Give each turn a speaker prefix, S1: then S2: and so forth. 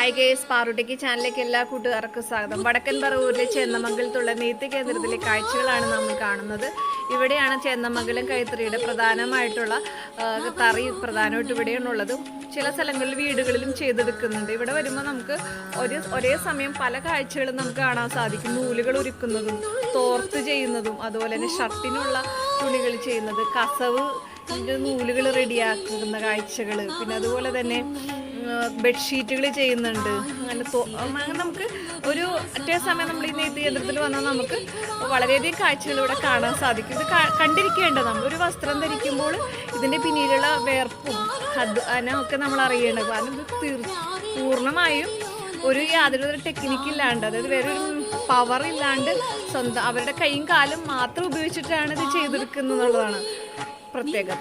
S1: Hi guys, പാറുട്ടിക്ക് ചാനലിലേക്ക് എല്ലാ കൂട്ടുകാർക്കും സ്വാഗതം. വടക്കൻ പറവൂരിലെ ചേന്നമംഗലത്തുള്ള നെയ്ത്ത് കേന്ദ്രത്തിലെ കാഴ്ചകളാണ് നമ്മൾ കാണുന്നത്. ഇവിടെയാണ് ചേന്നമംഗലം കൈത്തറിയുടെ പ്രധാനമായിട്ടുള്ള തറി പ്രധാനമായിട്ട് ഇവിടെയാണുള്ളത്. ചില സ്ഥലങ്ങളിൽ വീടുകളിലും ചെയ്തെടുക്കുന്നുണ്ട്. ഇവിടെ വരുമ്പോൾ നമുക്ക് ഒരേ സമയം പല കാഴ്ചകളും നമുക്ക് കാണാൻ സാധിക്കും. നൂലുകൾ ഉരുക്കുന്നതും തോർത്ത് ചെയ്യുന്നതും, അതുപോലെ തന്നെ ഷർട്ടിനുള്ള തുണികൾ ചെയ്യുന്നത്, കസവ് നൂലുകൾ റെഡിയാക്കുന്ന കാഴ്ചകൾ, പിന്നെ അതുപോലെ തന്നെ ബെഡ്ഷീറ്റുകൾ ചെയ്യുന്നുണ്ട്. അങ്ങനെ നമുക്ക് ഒറ്റേ സമയം നമ്മൾ ഈ നെയ്ത്ത് കേന്ദ്രത്തിൽ വന്നാൽ നമുക്ക് വളരെയധികം കാഴ്ചകൾ ഇവിടെ കാണാൻ സാധിക്കും. ഇത് കണ്ടിരിക്കേണ്ടത്, നമ്മളൊരു വസ്ത്രം ധരിക്കുമ്പോൾ ഇതിൻ്റെ പിന്നിലുള്ള വേർപ്പും അതിനൊക്കെ നമ്മൾ അറിയേണ്ടത്. കാരണം ഇത് പൂർണ്ണമായും യാതൊരു ടെക്നിക്കില്ലാണ്ട്, അതായത് വേറൊരു പവർ ഇല്ലാണ്ട് സ്വന്തം അവരുടെ കൈയും കാലും മാത്രം ഉപയോഗിച്ചിട്ടാണ് ഇത് ചെയ്തെടുക്കുന്നത് എന്നുള്ളതാണ് പ്രത്യേകത.